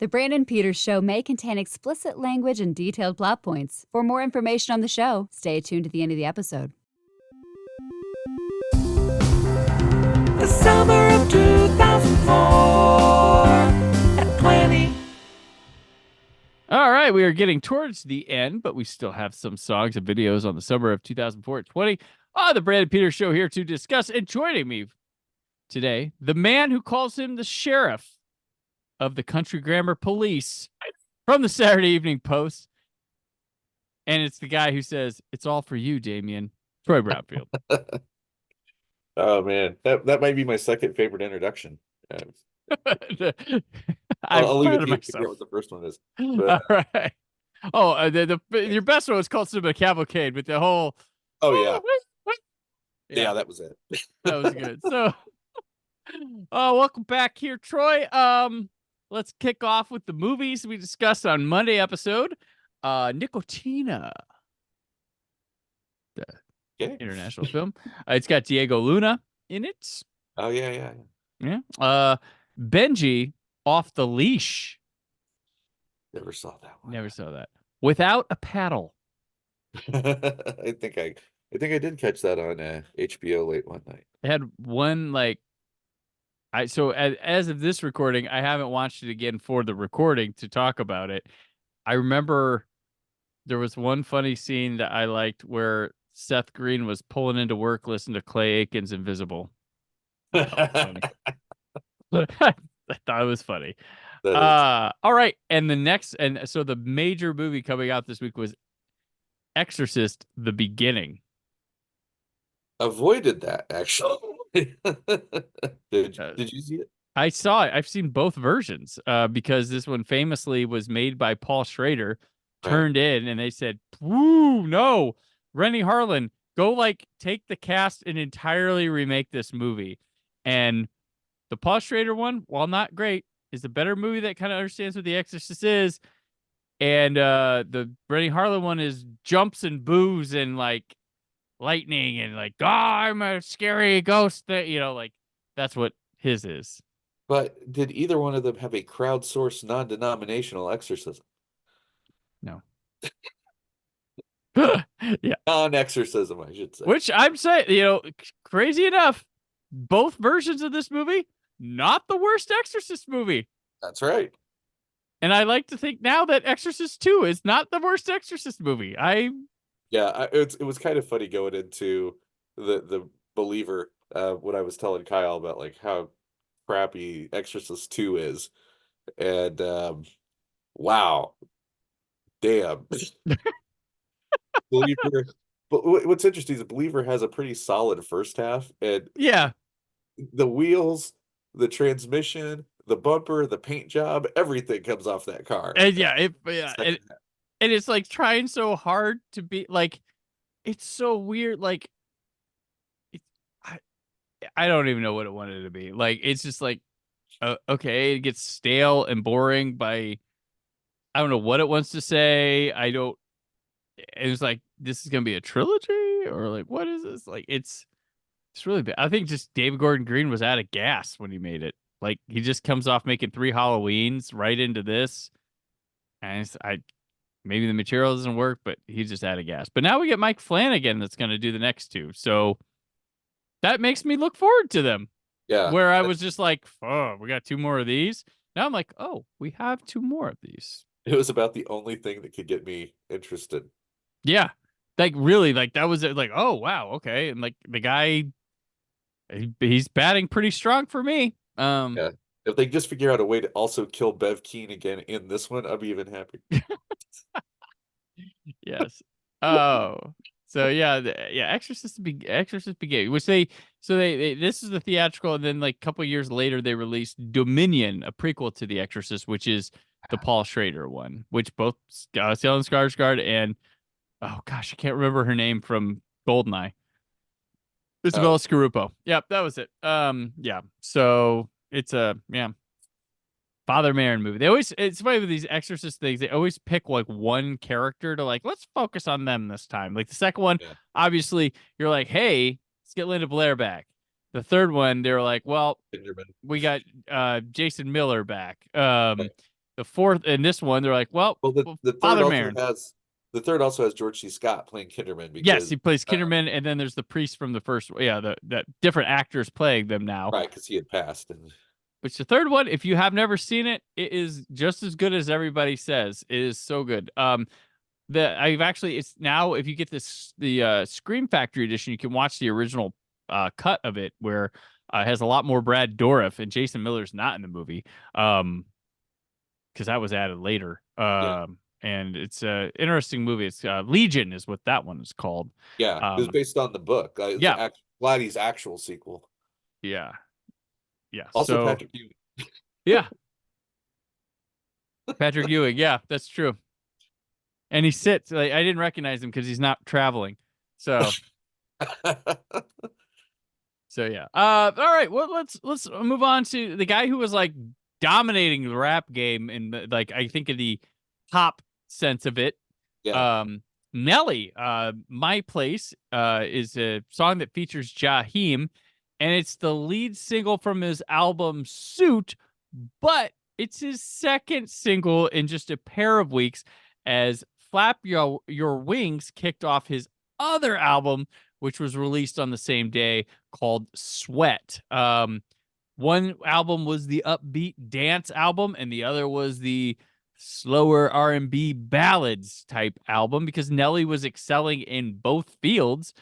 The Brandon Peters Show may contain explicit language and detailed plot points. For more information on the show, stay tuned to the end of the episode. The summer of 2004 at 20. All right, we are getting towards the end, but we still have some songs and videos on the summer of 2004 at 20 on the Brandon Peters Show here to discuss. And joining me today, the man who calls him the sheriff of the Country Grammar Police from the Saturday Evening Post. And it's the guy who says, "It's all for you, Damien." Troy Brownfield. Oh man, that might be my second favorite introduction. I'll leave it to you to figure out what the first one is. But, all right. Oh, your best one was called Cinema Cavalcade with the whole. Oh yeah. Yeah, that was it. That was good. So, welcome back here, Troy. Let's kick off with the movies we discussed on Monday episode. Nicotina, the international film. It's got Diego Luna in it. Oh yeah. Benji, Off the Leash. Never saw that one. Never saw that. Without a Paddle. I think I did catch that on HBO late one night. It had one as of this recording, I haven't watched it again for the recording to talk about it. I remember there was one funny scene that I liked where Seth Green was pulling into work listening to Clay Aiken's Invisible. I thought it was funny. All right. And so the major movie coming out this week was Exorcist: The Beginning. Avoided that, actually. Did you see it? I saw it. I've seen both versions because this one famously was made by Paul Schrader, turned in, and they said, "Woo, no, Rennie Harlan, go take the cast and entirely remake this movie." And the Paul Schrader one, while not great, is a better movie that kind of understands what The Exorcist is. And the Rennie Harlan one is jumps and boos and lightning and I'm a scary ghost. That's what his is. But did either one of them have a crowdsourced, non-denominational exorcism? No. Yeah. Non-exorcism, I should say. Which I'm saying, crazy enough, both versions of this movie, not the worst Exorcist movie. That's right. And I like to think now that Exorcist 2 is not the worst Exorcist movie. It was kind of funny going into the Believer when I was telling Kyle about how crappy Exorcist 2 is, and wow, damn. Believer, but what's interesting is Believer has a pretty solid first half, and the wheels, the transmission, the bumper, the paint job, everything comes off that car. And and it's trying so hard to be it's so weird. I don't even know what it wanted to be. It's just okay, it gets stale and boring by, I don't know what it wants to say. It was this is going to be a trilogy or what is this? It's really bad. I think just David Gordon Green was out of gas when he made it. He just comes off making 3 Halloweens right into this. And maybe the material doesn't work, but he's just out of gas. But now we get Mike Flanagan that's going to do the next 2. So that makes me look forward to them. Yeah. Where I was just oh, we got 2 more of these. Now I'm oh, we have 2 more of these. It was about the only thing that could get me interested. Yeah. Really, that was it. Oh, wow. Okay. And the guy, he's batting pretty strong for me. Yeah. If they just figure out a way to also kill Bev Keane again in this one, I'll be even happy. Yes. Oh, so Exorcist Beginning, which they this is the theatrical, and then a couple years later they released Dominion, a prequel to The Exorcist, which is the Paul Schrader one, which both Stellan Skarsgård and oh gosh, I can't remember her name from Goldeneye. Isabella Scoruppo. Yep, that was it. Yeah. So it's a Father Merrin movie. It's funny with these Exorcist things, they always pick one character to let's focus on them this time. The second one, obviously, you're hey, let's get Linda Blair back. The third one, they were well, we got Jason Miller back. the fourth in this one, they're like, well, Well, the third Father also Man. has George C. Scott playing Kinderman Yes, because he plays Kinderman, and then there's the priest from the first. Yeah, the different actors playing them now. right, because he had passed. And Which the third one, if you have never seen it, it is just as good as everybody says. It is so good. I've actually it's now if you get the Scream Factory edition, you can watch the original cut of it where it has a lot more Brad Dourif and Jason Miller's not in the movie. Because that was added later. yeah, And it's a interesting movie. It's Legion is what that one is called. yeah, it was based on the book. It's Yeah, Vladdy's actual sequel. yeah, yeah. Also, So Patrick Ewing. yeah, Patrick Ewing. Yeah, that's true. And he sits. Like, I didn't recognize him because he's not traveling. So so yeah. All right. Well, let's move on to the guy who was like dominating the rap game in like I think in the pop sense of it. Yeah, Nelly, My Place, is a song that features Jaheim, and it's the lead single from his album Suit, but it's his second single in just a pair of weeks as Flap Your Wings kicked off his other album, which was released on the same day called Sweat. One album was the upbeat dance album, and the other was the slower R&B ballads type album because Nelly was excelling in both fields.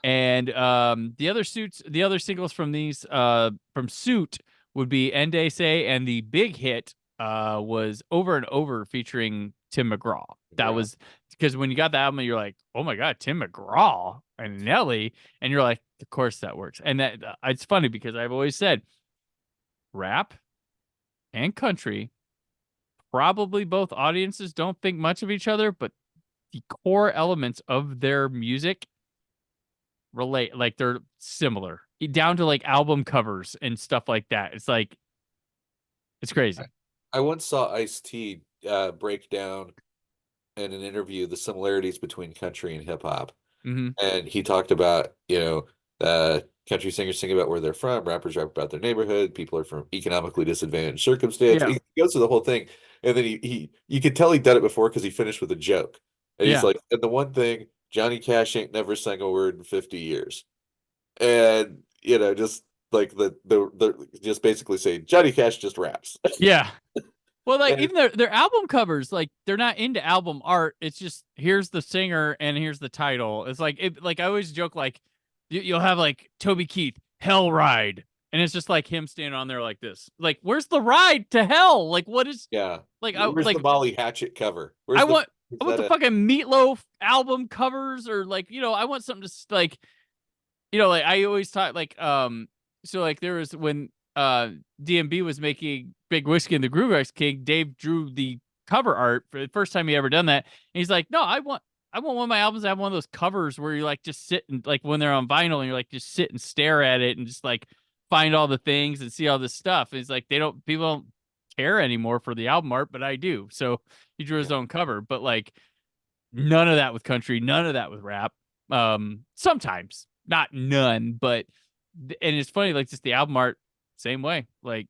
And the other singles from these from Suit would be Ende Say, and the big hit was Over and Over featuring Tim McGraw. That was because when you got the album, you're like, oh my God, Tim McGraw and Nelly. And you're like, of course that works. And that it's funny because I've always said rap and country, probably both audiences don't think much of each other, but the core elements of their music relate, like they're similar down to like album covers and stuff like that. It's like, it's crazy. I once saw Ice-T break down in an interview the similarities between country and hip hop. Mm-hmm. And he talked about, country singers sing about where they're from, rappers rap about their neighborhood, people are from economically disadvantaged circumstance. Yeah. He goes through the whole thing. And then you could tell he'd done it before because he finished with a joke. And he's Yeah. like, and the one thing, Johnny Cash ain't never sang a word in 50 years. And, just like the just basically saying Johnny Cash just raps. Yeah. Well, like And even their album covers, like they're not into album art. It's just here's the singer and here's the title. It's like like I always joke like you'll have like Toby Keith Hell Ride, and it's just like him standing on there like this. Like, where's the ride to hell? Like, what is yeah. like? Where's the Molly Hatchet cover? I want is the that fucking Meatloaf album covers or like I want something to like like I always talk like so like there was when DMB was making Big Whiskey and the Groove King, Dave drew the cover art for the first time he ever done that. And he's like, no, I want one of my albums to have one of those covers where you like just sit and like when they're on vinyl and you're like just sit and stare at it and just like find all the things and see all this stuff. And it's like people don't care anymore for the album art, but I do. So he drew his own cover, but like none of that with country, none of that with rap. Sometimes, not none, but and it's funny, like just the album art, same way. Like,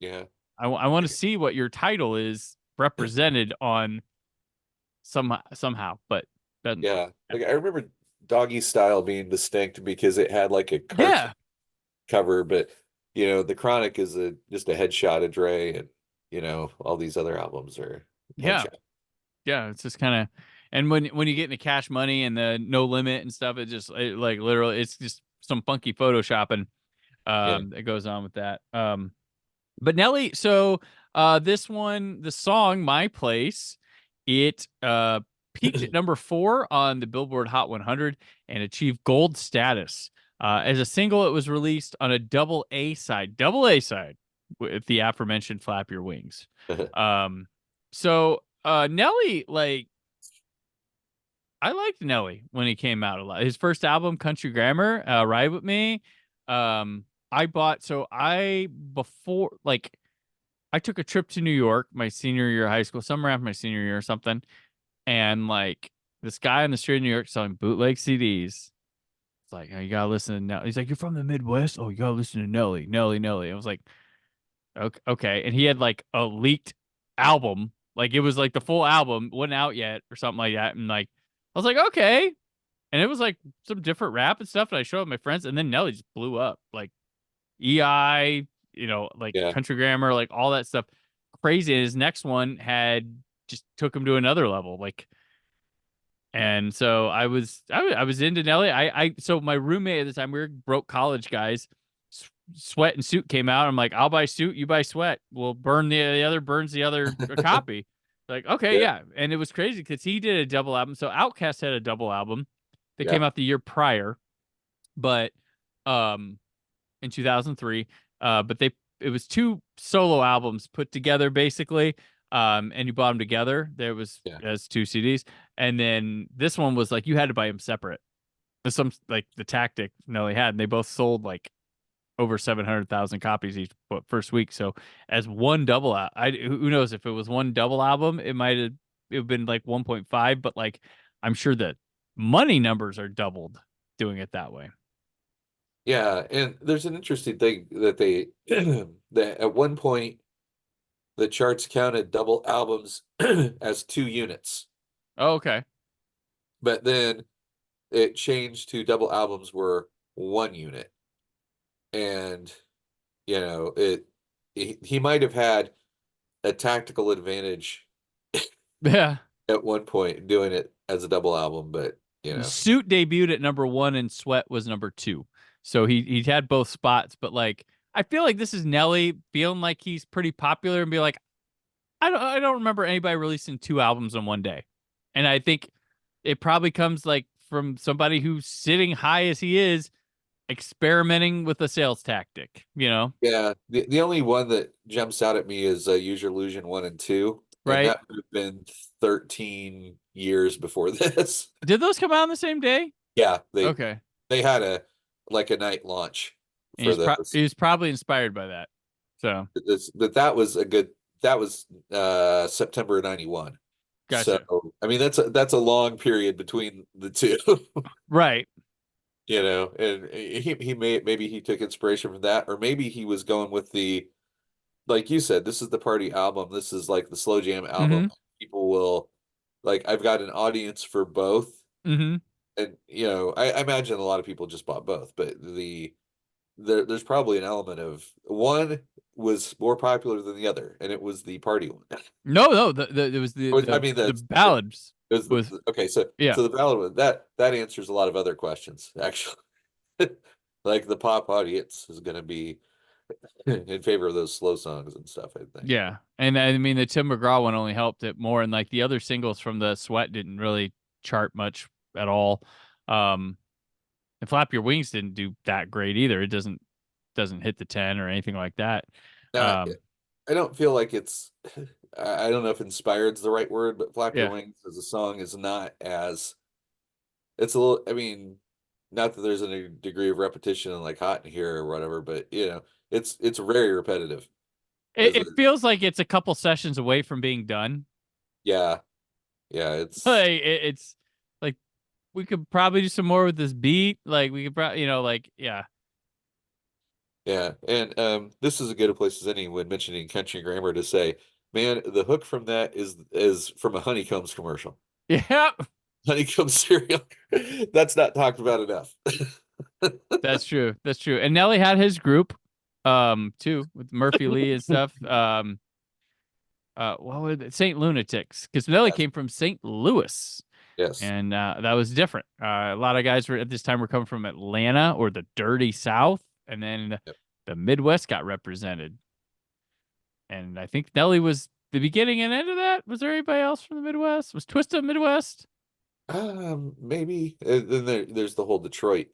yeah. I want to see what your title is represented on somehow, but doesn't. Yeah. Like I remember Doggy Style being distinct because it had like a cartoon Yeah, cover, but the Chronic is just a headshot of Dre, and all these other albums are yeah, headshot. yeah. It's just kind of, and when you get into Cash Money and the No Limit and stuff, like literally, it's just some funky photoshopping that goes on with that. But Nelly, so this one, the song My Place, it peaked at number 4 on the Billboard Hot 100 and achieved gold status. As a single, it was released on a double A side with the aforementioned Flap Your Wings. So Nelly, like, I liked Nelly when he came out a lot. His first album, Country Grammar, Ride With Me. I took a trip to New York my senior year of high school, somewhere after my senior year or something. And like this guy on the street in New York selling bootleg CDs. It's like, oh, you gotta listen to Nelly. He's like, you're from the Midwest? Oh, you gotta listen to Nelly. I was like, okay. And he had like a leaked album. Like it was like the full album wasn't out yet or something like that. And like I was like, okay. And it was like some different rap and stuff. And I showed my friends, and then Nelly just blew up. Like EI, like Yeah. country grammar, like all that stuff. Crazy. And his next one had just took him to another level. Like, and so I was into Nelly. So my roommate at the time, we were broke college guys. Sweat and Suit came out. I'm like, I'll buy Suit, you buy Sweat. We'll burn the other, burns the other copy. Like, okay, Yeah. yeah. And it was crazy because he did a double album. So Outkast had a double album that Yeah. came out the year prior, but in 2003. But it was two solo albums put together basically. And you bought them together. There was Yeah. as two CDs, and then this one was like you had to buy them separate. There's some like the tactic Nelly had, and they both sold like over 700,000 copies each first week. So as one double who knows if it was one double album, it might have been like 1.5, but like I'm sure that money numbers are doubled doing it that way. Yeah, and there's an interesting thing that they that at one point the charts counted double albums as 2 units, Oh, okay. but then it changed to double albums were 1 unit. And he might have had a tactical advantage Yeah. at one point doing it as a double album, but Suit debuted at number 1 and Sweat was number 2. So he had both spots, but like I feel like this is Nelly feeling like he's pretty popular and be like, I don't remember anybody releasing 2 albums in one day. And I think it probably comes like from somebody who's sitting high as he is, experimenting with a sales tactic, Yeah, the only one that jumps out at me is Use Your Illusion 1 and 2, and Right? that would have been 13 years before this. Did those come out on the same day? Yeah, Okay. they had a night launch And for those. he was probably inspired by that. So That was September '91. gotcha. So I mean that's a long period between the two. Right. And maybe he took inspiration from that, or maybe he was going with the, like you said, this is the party album. This is like the slow jam album. Mm-hmm. People will like, I've got an audience for both. Mm-hmm. And I imagine a lot of people just bought both, but there's probably an element of one was more popular than the other, and it was the party one. No, it was I mean the ballads it was with okay, so yeah. the ballad one, that answers a lot of other questions, actually. Like the pop audience is going to be in favor of those slow songs and stuff, I think. Yeah. And I mean the Tim McGraw one only helped it more, and like the other singles from the Sweat didn't really chart much at all. And Flap Your Wings didn't do that great either. It doesn't hit the 10 or anything like that. Now, I don't feel like it's I don't know if inspired's the right word, but Flap Your Yeah. Wings as a song is not as, it's a little, I mean, not that there's a degree of repetition and like Hot in Here or whatever, but it's very repetitive. It feels like it's a couple sessions away from being done. Yeah. It's Like it's like we could probably do some more with this beat. Like we could probably, yeah. Yeah, and this is as good a place as any when mentioning country grammar to say, man, the hook from that is from a Honeycombs commercial. Yeah. Honeycomb cereal. That's not talked about enough. That's true. That's true. And Nelly had his group, too, with Murphy Lee and stuff. What were they? St. Lunatics, because Nelly Yes. came from St. Louis. Yes. And that was different. A lot of guys at this time were coming from Atlanta or the dirty South, and then Yep. the Midwest got represented. And I think Nelly was the beginning and end of that. Was there anybody else from the Midwest? Was Twista Midwest? Maybe. Then there's the whole Detroit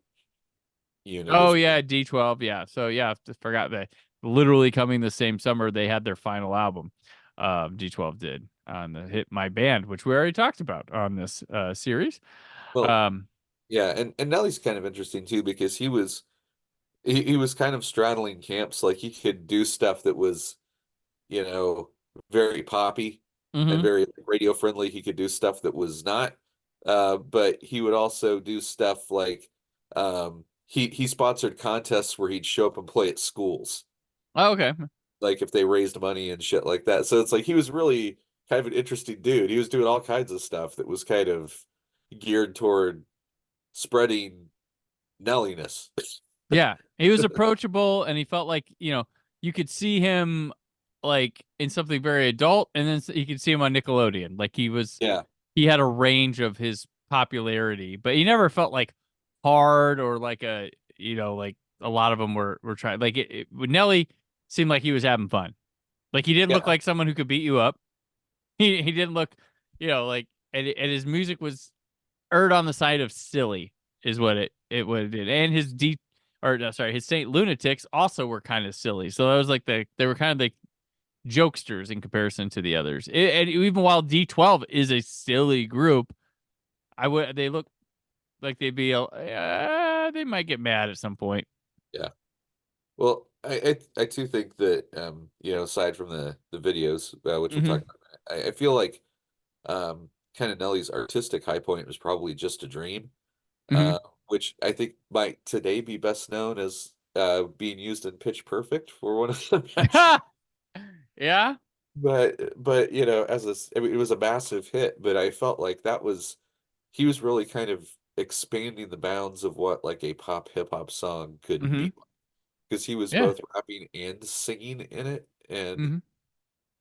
unit. Oh as yeah, well. D12. Yeah. So yeah, I forgot that. Literally coming the same summer they had their final album. D12 did on the hit My Band, which we already talked about on this series. Well, yeah, and Nelly's kind of interesting too because he was kind of straddling camps. Like he could do stuff that was, very poppy and mhm. very radio friendly. He could do stuff that was not. But he would also do stuff like he sponsored contests where he'd show up and play at schools. Oh, okay. like if they raised money and shit like that. So it's like he was really kind of an interesting dude. He was doing all kinds of stuff that was kind of geared toward spreading Nelliness. Yeah, he was approachable, and he felt like, you could see him like in something very adult, and then you could see him on Nickelodeon. Like Yeah, he had a range of his popularity, but he never felt like hard or like like a lot of them were trying. Like with Nelly, seemed like he was having fun. Like he didn't look yeah, like someone who could beat you up. He didn't look, like, and his music was erred on the side of silly, is what it did. And his or no, sorry, his Saint Lunatics also were kind of silly. So that was like they were kind of like jokesters in comparison to the others. And even while D12 is a silly group, they look like they'd be they might get mad at some point. yeah. Well, I too think that aside from the videos, which we'll Hmm. talk about, I feel like kind of Nelly's artistic high point was probably Just a Dream, Hmm. uh, which I think might today be best known as being used in Pitch Perfect for one of the matches. Yeah. But I mean, it was a massive hit, but I felt like he was really kind of expanding the bounds of what like a pop hip hop song could Hmm. be, because he was Yeah. both rapping and singing in it, and Hmm.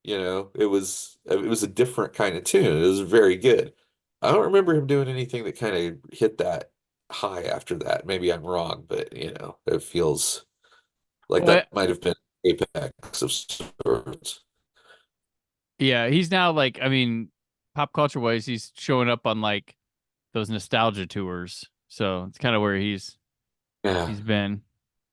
it was a different kind of tune. It was very good. I don't remember him doing anything that kind of hit that high after that. Maybe I'm wrong, but it feels like Well, that might have been apex of sorts. yeah, he's now like, I mean, pop culture wise, he's showing up on like those nostalgia tours. So it's kind of where Yeah. he's been.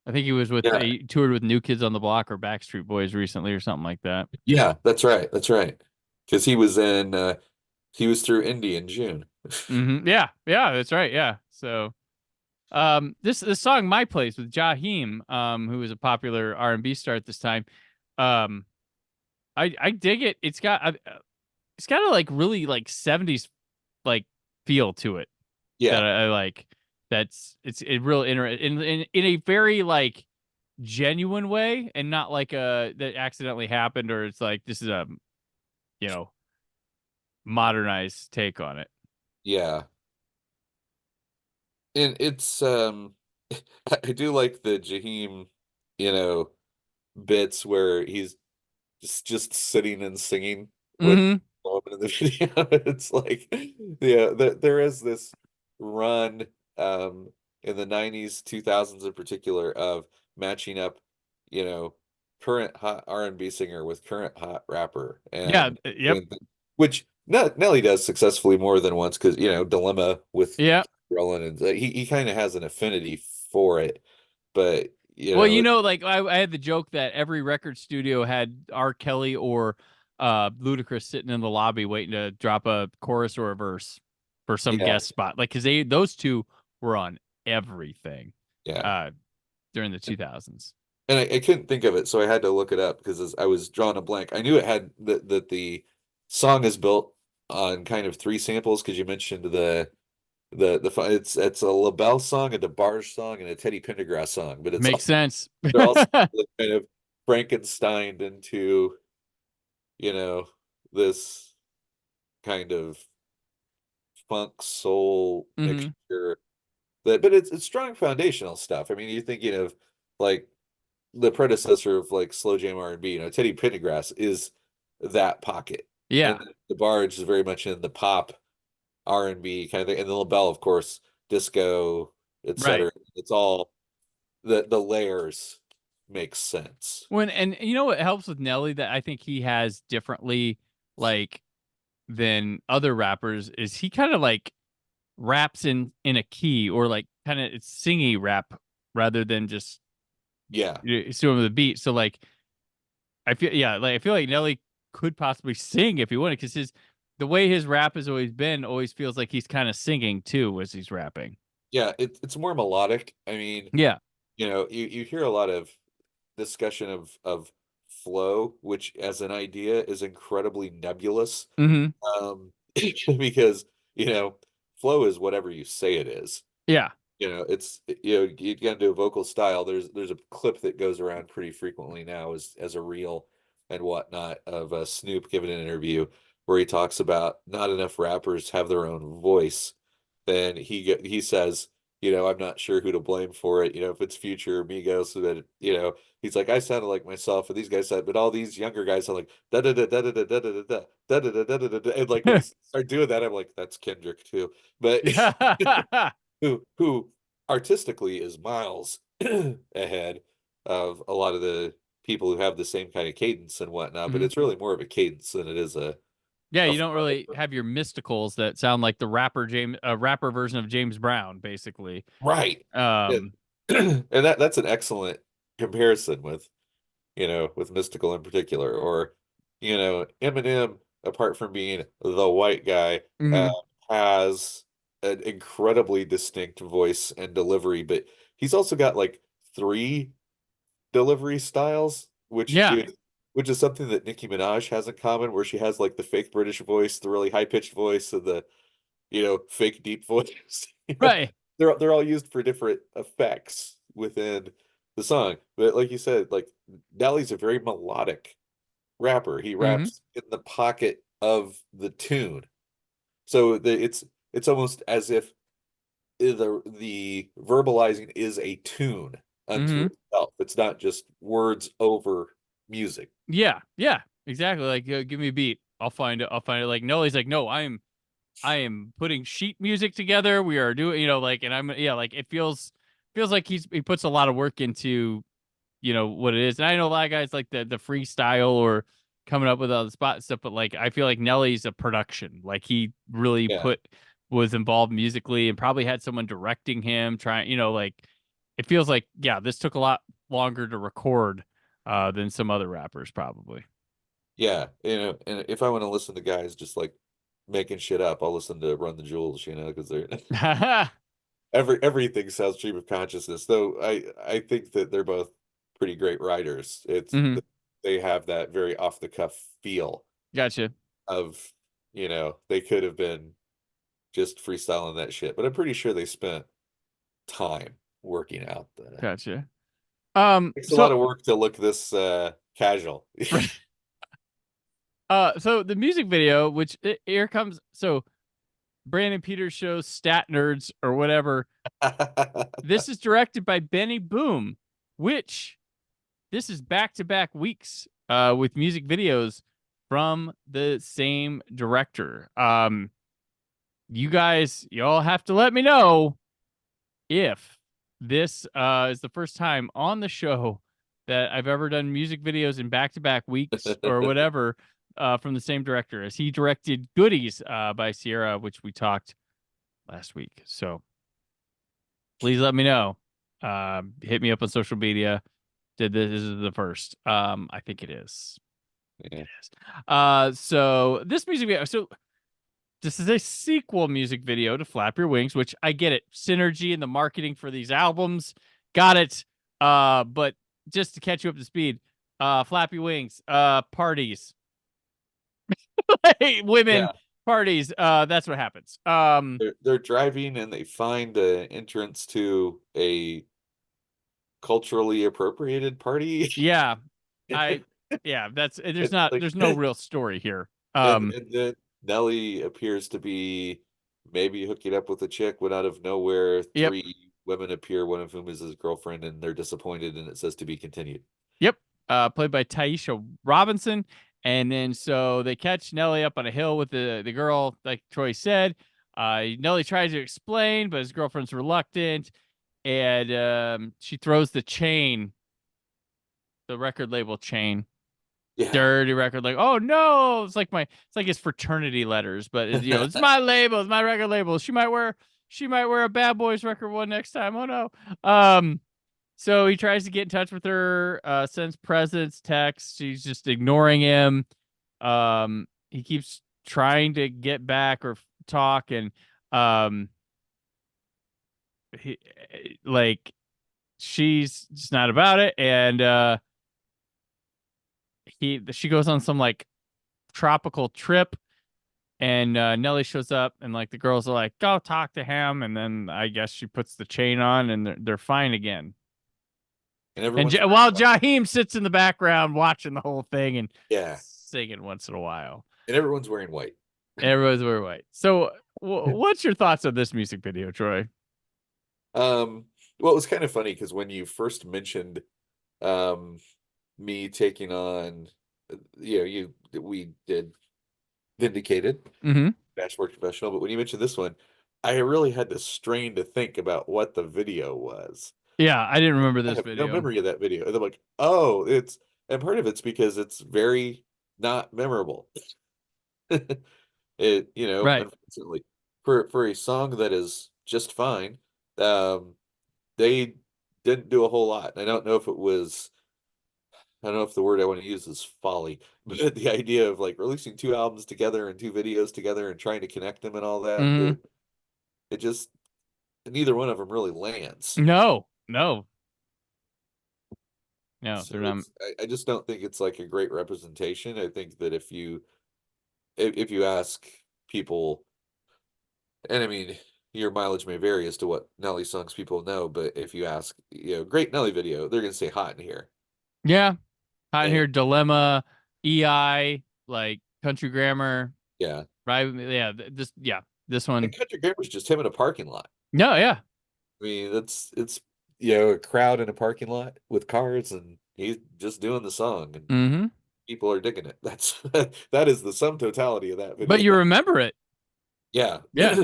I think Yeah. he toured with New Kids on the Block or Backstreet Boys recently or something like that. Yeah, that's right. That's right. Because he was through Indy in June. Yeah, yeah, that's right. Yeah. So, this song "My Place" with Jaheim, who was a popular R&B star at this time, um, I dig it. It's got a like really like 70s like feel to it that Yeah. I like. It's a real in a very like genuine way, and not like that accidentally happened, or it's like this is a you know modernized take on it. Yeah. And it's I do like the Jaheim, you know, bits where he's just sitting and singing with Hmm. the woman in the video. It's like, yeah, there is this run in the 90s, 2000s in particular, of matching up, you know, current hot R&B singer with current hot rapper, Yeah. and Yep. which Nelly does successfully more than once, because Dilemma with Yeah. Roland, and he kind of has an affinity for it, but Well, like I had the joke that every record studio had R. Kelly or Ludacris sitting in the lobby waiting to drop a chorus or a verse for some yeah, guest spot. Like, because those two were on everything yeah. uh during the 2000s. And I couldn't think of it, so I had to look it up, because I was drawing a blank. I knew it had that the song is built on kind of three samples, because you mentioned it's a LaBelle song, a DeBarge song, and a Teddy Pendergrass song, but Makes sense. they're all kind of Frankensteined into you know this kind of funk soul Hmm. mixture, but it's strong foundational stuff. I mean, you're thinking of like the predecessor of like slow jam R&B. Teddy Pendergrass is that pocket, Yeah. and the Barge is very much in the pop R&B kind of thing, and the LaBelle, of course, disco, Right. etc. It's all the layers make sense. And you know what helps with Nelly that I think he has differently, like, than other rappers, is he kind of like raps in a key, or like kind of it's singy rap rather than just Yeah, doing the beat. So like I feel like Nelly could possibly sing if he wanted, because the way his rap has always been always feels like he's kind of singing too as he's rapping. yeah, it's more melodic. I mean, Yeah. you hear a lot of discussion of flow, which as an idea is incredibly nebulous. Hmm. Because flow is whatever you say it is. Yeah. it's you got to do a vocal style. There's a clip that goes around pretty frequently now as a reel and whatnot of Snoop giving an interview where he talks about not enough rappers have their own voice. Then he says, I'm not sure who to blame for it. If it's Future or Migos, so that he's like, I sounded like myself, and these guys said, but all these younger guys sound like da da da da da da da da da da da da da da. And like when he start doing that, I'm like, that's Kendrick too. But who artistically is miles ahead of a lot of the people who have the same kind of cadence and whatnot, but Mhm. it's really more of a cadence than it is Yeah, a you don't really have your mysticals that sound like the rapper version of James Brown, basically. right. And, Um, and that's an excellent comparison with Mystical in particular, or Eminem, apart from being the white guy, mhm. has an incredibly distinct voice and delivery, but he's also got like three delivery styles, Yeah, which is something that Nicki Minaj has in common, where she has like the fake British voice, the really high pitched voice, and the fake deep voice. right. They're all used for different effects within the song. But like you said, like Nelly's a very melodic rapper. He Mhm. raps in the pocket of the tune. So it's almost as if the verbalizing is a tune unto Mhm. itself. It's not just words over music. Yeah, yeah, exactly. Like, give me a beat. I'll find it. I'll find it. Like, no, he's like, no, I am putting sheet music together. We are doing, like, and yeah, like it feels like he puts a lot of work into, what it is. And I know a lot of guys like the freestyle or coming up with all the spot stuff, but like I feel like Nelly's a production. Like he really Yeah. was involved musically and probably had someone directing him, trying, like it feels like, yeah, this took a lot longer to record than some other rappers probably. Yeah. And if I want to listen to guys just like making shit up, I'll listen to Run the Jewels, because they're everything sounds stream of consciousness. Though I think that they're both pretty great writers. Hmm. They have that very off the cuff feel Gotcha. of, they could have been just freestyling that shit, but I'm pretty sure they spent time working out the Gotcha. takes a lot So of work to look this casual. so the music video, which here comes, so Brandon Peters shows Stat Nerds or whatever. This is directed by Benny Boom, which this is back to back weeks with music videos from the same director. Y'all have to let me know if this is the first time on the show that I've ever done music videos in back to back weeks or whatever from the same director, as he directed Goodies by Sierra, which we talked last week. So please let me know. Hit me up on social media. This is the first? I think it is. Yeah. It is. So this music video. So this is a sequel music video to Flap Your Wings, which I get it. Synergy in the marketing for these albums. Got it. But just to catch you up to speed, Flappy Wings, parties. Women Yeah. parties. That's what happens. They're driving and they find an entrance to a culturally appropriated party. Yeah. I yeah, And, like, there's no real story here. and then Nelly appears to be maybe hooking up with a chick when out of nowhere Yep. three women appear, one of whom is his girlfriend, and they're disappointed and it says to be continued. Yep. Played by Taisha Robinson. And then so they catch Nelly up on a hill with the girl, like Troy said. Nelly tries to explain, but his girlfriend's reluctant. And she throws the chain, the record label chain. Yeah. Dirty record, like, oh no, it's like his fraternity letters, but it's my label, it's my record label. She might wear a Bad Boys record one next time. Oh no. So he tries to get in touch with her, sends presents, texts. She's just ignoring him. He keeps trying to get back or talk, and he, like, she's just not about it. And she goes on some like tropical trip, And Nelly shows up, and like the girls are like, "Go talk to him," and then I guess she puts the chain on, and they're fine again. And And everyone's wearing while white. Jaheim sits in the background watching the whole thing and Yeah, singing once in a while. and everyone's wearing white. Everyone's wearing white. So, what's your thoughts on this music video, Troy? Well, it was kind of funny because when you first mentioned um me taking on, we did Vindicated, Mm-hmm. Dashboard Confessional, but when you mentioned this one, I really had to strain to think about what the video was. Yeah, I didn't remember I this have no video. memory of that video. And I'm like, oh, and part of it's because it's very not memorable. Right. Unfortunately, for a song that is just fine, um, they didn't do a whole lot. I don't know if it was, I don't know if the word I want to use is folly, but the idea of like releasing two albums together and two videos together and trying to connect them and all that, Mm-hmm. it just, neither one of them really lands. No, they're So not. I just don't think it's like a great representation. I think that if you ask people, and I mean, your mileage may vary as to what Nelly songs people know, but if you ask, great Nelly video, they're gonna say Hot in Here. Yeah, Hot in And Here, Dilemma, EI, like Country Grammar, yeah, right? This one. and Country Grammar's just him in a parking lot. No, yeah. I mean, it's a crowd in a parking lot with cars, and he's just doing the song, and Mm-hmm. people are digging it. That is the sum totality of that But you video. remember it. Yeah. Yeah.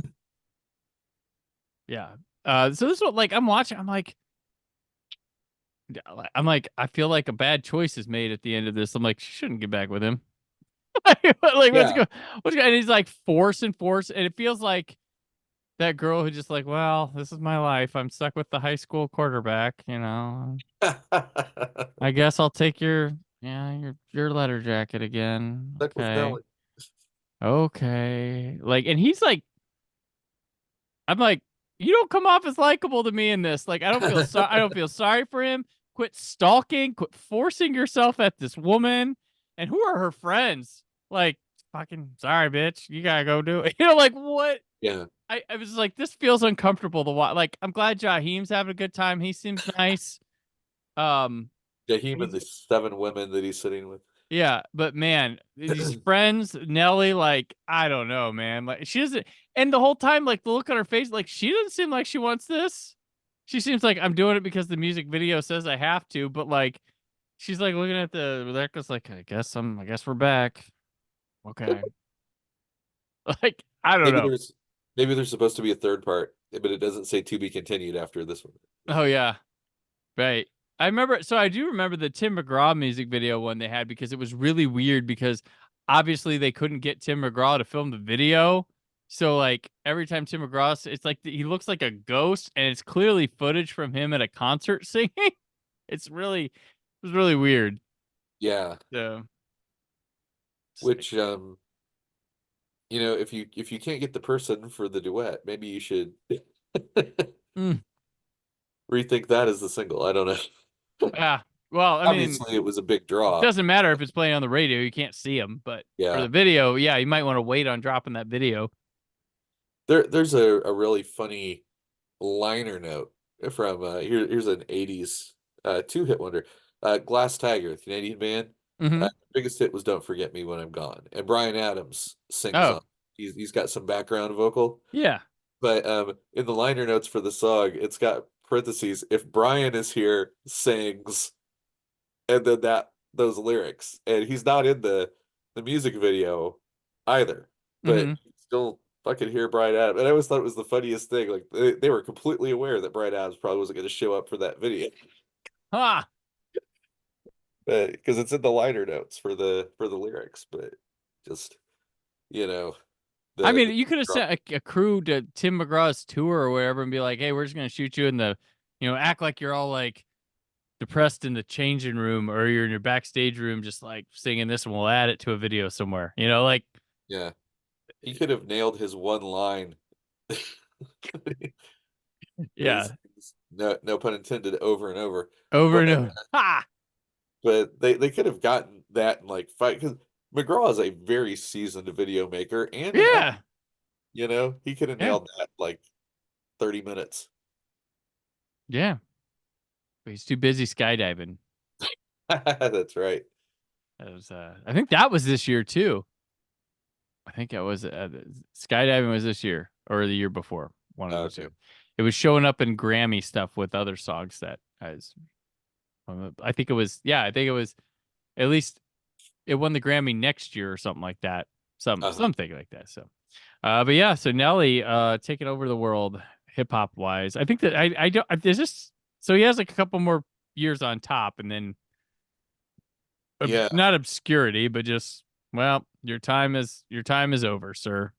Yeah. So this one, like, I'm watching, I feel like a bad choice is made at the end of this. I'm like, she shouldn't get back with him. Like, let's Yeah. go. And he's like, force, and it feels like that girl who just like, well, this is my life. I'm stuck with the high school quarterback. I guess I'll take your letter jacket again. Stuck with Okay. Nelly. Okay. Like, and he's like, I'm like, you don't come off as likable to me in this. Like, I don't feel sorry. I don't feel sorry for him. Quit stalking. Quit forcing yourself at this woman. And who are her friends? Like, fucking sorry, bitch. You gotta go do it. Like what? Yeah. I was like, this feels uncomfortable to watch. Like, I'm glad Jaheim's having a good time. He seems nice. Jaheim and He's the 7 women that he's sitting with. Yeah, but man, these friends, Nelly, like, I don't know, man. Like, she doesn't, and the whole time, like, the look on her face, like, she doesn't seem like she wants this. She seems like I'm doing it because the music video says I have to, but like, she's like looking at the necklace, like, I guess we're back. Okay. Like, I don't Maybe know. there's supposed to be a third part, but it doesn't say to be continued after this one. Oh yeah, right. I remember, so I do remember the Tim McGraw music video one they had because it was really weird because obviously they couldn't get Tim McGraw to film the video. So like every time Tim McGraw, it's like he looks like a ghost and it's clearly footage from him at a concert singing. It was really weird. Yeah. So, Which if you can't get the person for the duet, maybe you should Mm. rethink that as the single. I don't know. Yeah. Well, I mean, Obviously, it was a big it draw. doesn't matter if it's playing on the radio, you can't see him, but for Yeah. the video, yeah, you might want to wait on dropping that video. There's a really funny liner note from here's an 80s two-hit wonder. Glass Tiger, the Canadian band. Mm-hmm. Biggest hit was Don't Forget Me When I'm Gone. And Brian Adams sings Oh, on. He's got some background vocal. yeah. But in the liner notes for the song, it's got parentheses, if Brian is here, sings, and then those lyrics. And he's not in the music video either. But Mm-hmm. you still fucking hear Brian Adams. And I always thought it was the funniest thing. Like they were completely aware that Brian Adams probably wasn't going to show up for that video. Ha! Because it's in the liner notes for the lyrics, but just the I mean, the you could have sent a crew to Tim McGraw's tour or whatever and be like, hey, we're just going to shoot you in the, act like you're all like depressed in the changing room or you're in your backstage room just like singing this and we'll add it to a video somewhere. Like, yeah. He could have nailed his one line. yeah, No pun intended, over and over. over But and over. Ha! but they could have gotten that and like fight, because McGraw is a very seasoned video maker and an Yeah. actor. You know, he could have Yeah. nailed that like 30 minutes. Yeah. But he's too busy skydiving. That's right. That was, I think that was this year too. I think it was skydiving was this year or the year before. One of the Okay. two. It was showing up in Grammy stuff with other songs that I think it was. Yeah, I think it was. At least it won the Grammy next year or something like that. Something like that. So, but yeah. So Nelly, taking over the world hip hop wise. I think that I don't. There's just so he has like a couple more years on top, and then Yeah. not obscurity, but just well, your time is over, sir.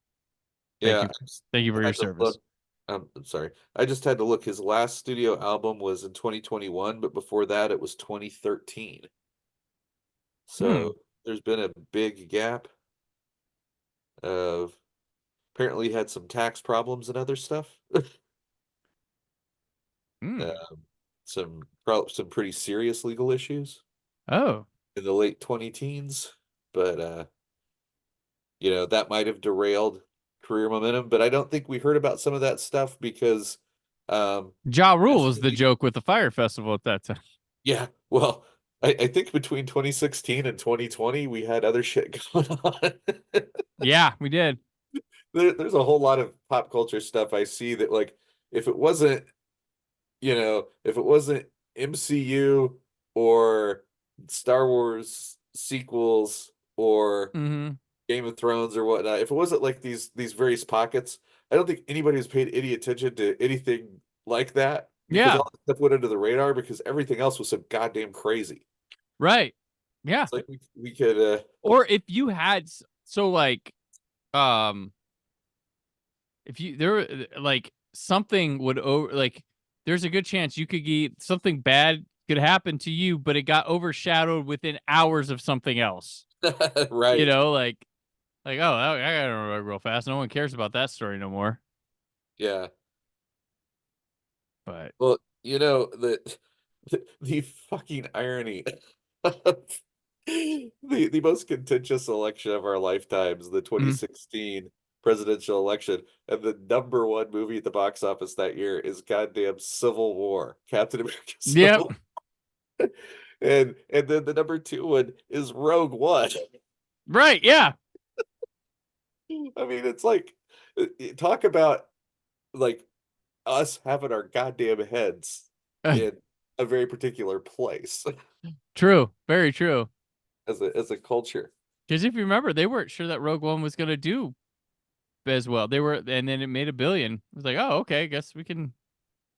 Yeah. Thank you for I your had to service. look. I'm sorry. I just had to look. His last studio album was in 2021, but before that, it was 2013. So there's been a big gap of apparently he had some tax problems and other stuff. Some pretty serious legal issues Oh, in the late 20 teens, but you know, that might have derailed career momentum, but I don't think we heard about some of that stuff because Ja Rule was the desperately- joke with the Fire Festival at that time. yeah, well, I think between 2016 and 2020 we had other shit going on. Yeah, we did. There's a whole lot of pop culture stuff I see that like if it wasn't, you know, if it wasn't MCU or Star Wars sequels or Mm-hmm. Game of Thrones or whatnot, if it wasn't like these various pockets, I don't think anybody has paid any attention to anything like that because Yeah. all that stuff went under the radar because everything else was so goddamn crazy. Right. Yeah. It's like we could Or if you had so like if you there like something would over like there's a good chance you could get something bad could happen to you, but it got overshadowed within hours of something else. right. You know, like oh I gotta remember real fast. No one cares about that story no more. Yeah. But Well, you know, the fucking irony of the most contentious election of our lifetimes, the 2016 presidential election, and the number one movie at the box office that year is goddamn Civil War, Captain America yep. Civil War. And then the number two one is Rogue One. Right, yeah. I mean, it's like talk about like us having our goddamn heads in a very particular place True. Very true. as a culture. Because if you remember, they weren't sure that Rogue One was gonna do as well. They were, and then it made $1 billion. It was like, oh, okay, I guess we can.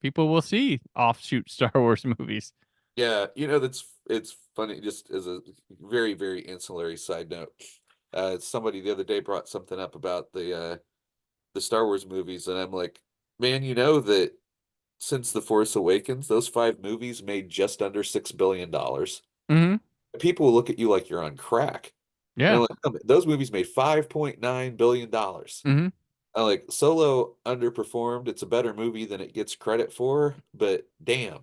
People will see offshoot Star Wars movies. Yeah, you know it's funny. Just as a very very ancillary side note, somebody the other day brought something up about the Star Wars movies, and I'm like, man, you know that since The Force Awakens, those 5 movies made just under $6 billion. Mm-hmm. People will look at you like you're on crack. And Yeah. I'm like, "No, those movies made $5.9 billion. Mm-hmm. I'm like, Solo underperformed. It's a better movie than it gets credit for, but damn,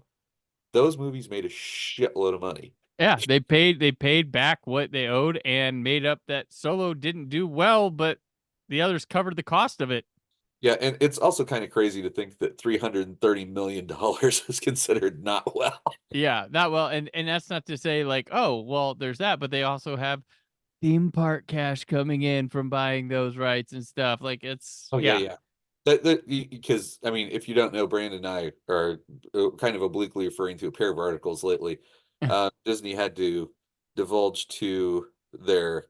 those movies made a shitload of money. Yeah. They paid back what they owed and made up that Solo didn't do well, but the others covered the cost of it. Yeah, and it's also kind of crazy to think that $330 million is considered not well. Yeah, not well, and that's not to say like, oh, well, there's that, but they also have theme park cash coming in from buying those rights and stuff. Like it's Oh yeah. That because I mean, if you don't know, Brandon and I are kind of obliquely referring to a pair of articles lately. Disney had to divulge to their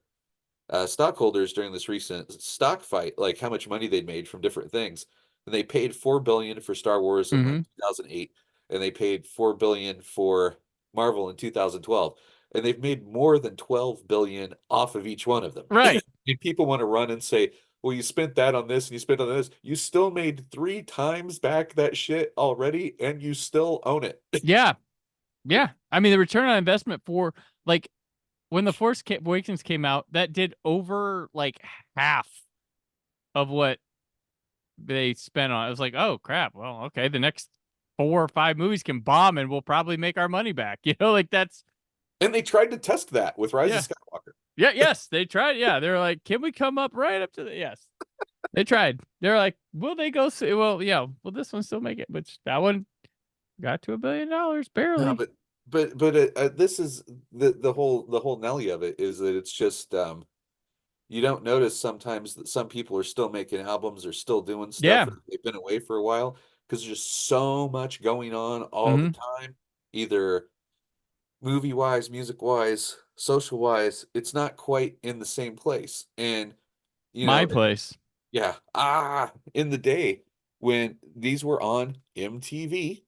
stockholders during this recent stock fight, like how much money they'd made from different things. And they paid $4 billion for Star Wars in like 2008, and they paid $4 billion for Marvel in 2012, and they've made more than 12 billion off of each one of them. Right. And people want to run and say, well, you spent that on this and you spent on this. You still made 3 times back that shit already, and you still own it. Yeah. Yeah. I mean, the return on investment for like when the Force Awakens came out, that did over like half of what they spent on it. It was like, oh crap. Well, okay, the next 4 or 5 movies can bomb and we'll probably make our money back. You know, like that's And they tried to test that with Rise Yeah. of Skywalker. Yeah, yes, they tried. Yeah, they were like, "Can we come up right up to the?" Yes, they tried. They're like, "Will they go?" Well, yeah. Will this one still make it? Which that one got to $1 billion No, barely. but this is the whole Nelly of it is that it's just you don't notice sometimes that some people are still making albums or still doing stuff Yeah. and they've been away for a while because there's just so much going on all the Hmm. time, either movie wise, music wise, social wise. It's not quite in the same place. And you My know, place. yeah, in the day when these were on MTV,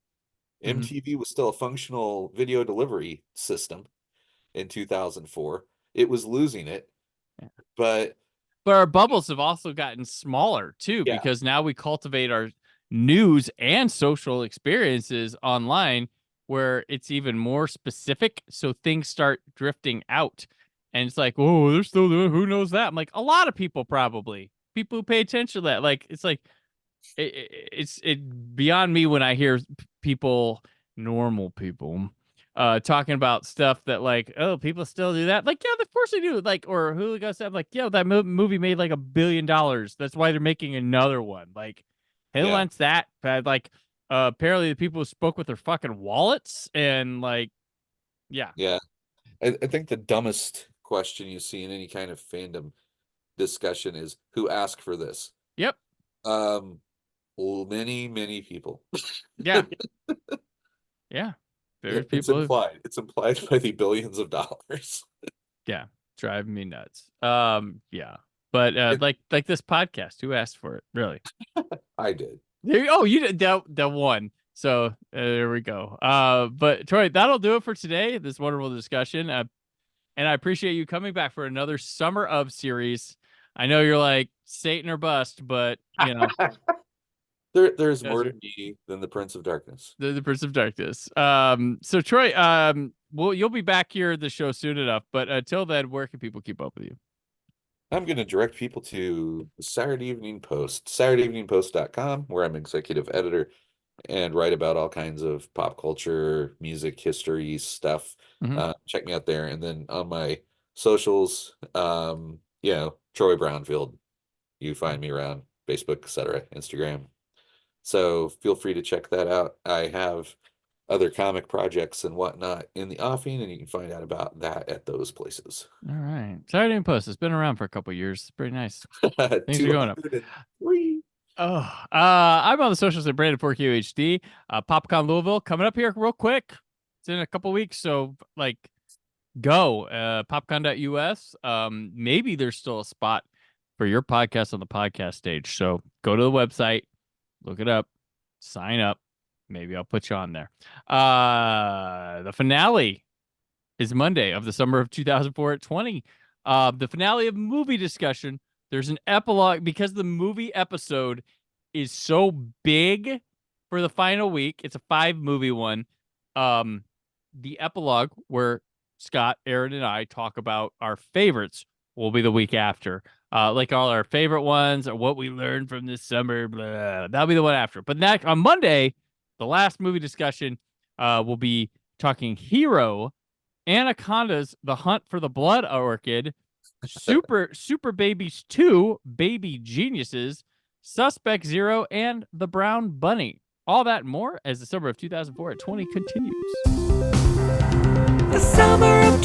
Hmm. MTV was still a functional video delivery system in 2004. It was losing it, but But our bubbles have also gotten smaller too, yeah, because now we cultivate our news and social experiences online where it's even more specific. So things start drifting out. And it's like, oh, they're still doing, who knows that? I'm like, a lot of people probably. People who pay attention to that. Like, it's like, it's beyond me when I hear people, normal people, talking about stuff that like, oh, people still do that. Like, yeah, of course they do. Like, or who goes stuff like, yeah, that movie made like $1 billion. That's why they're making another one. Like, who yeah, wants that? But like, apparently the people who spoke with their fucking wallets and like, yeah, yeah. I think the dumbest question you see in any kind of fandom discussion is who asked for this? yep, Um, well, many people. yeah, yeah. There's It's people who, implied. It's implied by the billions of dollars. yeah, driving me nuts. Yeah. But It, like this podcast, who asked for it? Really? I did. Oh, you did that one. So there we go. But Troy, that'll do it for today. This wonderful discussion. And I appreciate you coming back for another Summer of series. I know you're like Satan or bust, but you know, There's guys more are to me than the Prince of Darkness. the Prince of Darkness. So Troy, well, you'll be back here at the show soon enough. But until then, where can people keep up with you? I'm going to direct people to the Saturday Evening Post, SaturdayEveningPost.com, where I'm executive editor and write about all kinds of pop culture, music, history stuff. Mhm. Check me out there. And then on my socials, Troy Brownfield. You find me around Facebook, etc., Instagram. So feel free to check that out. I have other comic projects and whatnot in the offing, and you can find out about that at those places. All right. Saturday Evening Post. It's been around for a couple years. It's pretty nice. Things are going up. 203. Oh, I'm on the socials at Brandon 4QHD. PopCon Louisville coming up here real quick. It's in a couple weeks, so like go. Popcon.us. Maybe there's still a spot for your podcast on the podcast stage. So go to the website, look it up, sign up. Maybe I'll put you on there. The finale is Monday of the summer of 2004 at 20. The finale of movie discussion. There's an epilogue because the movie episode is so big for the final week. It's a 5-movie one. The epilogue where Scott, Aaron, and I talk about our favorites will be the week after. Like all our favorite ones or what we learned from this summer. Blah. That'll be the one after. But next on Monday, the last movie discussion, will be talking Hero, Anaconda's The Hunt for the Blood Orchid, Super Babies 2, Baby Geniuses, Suspect Zero, and The Brown Bunny. All that and more as the summer of 2004 at 20 continues. The summer of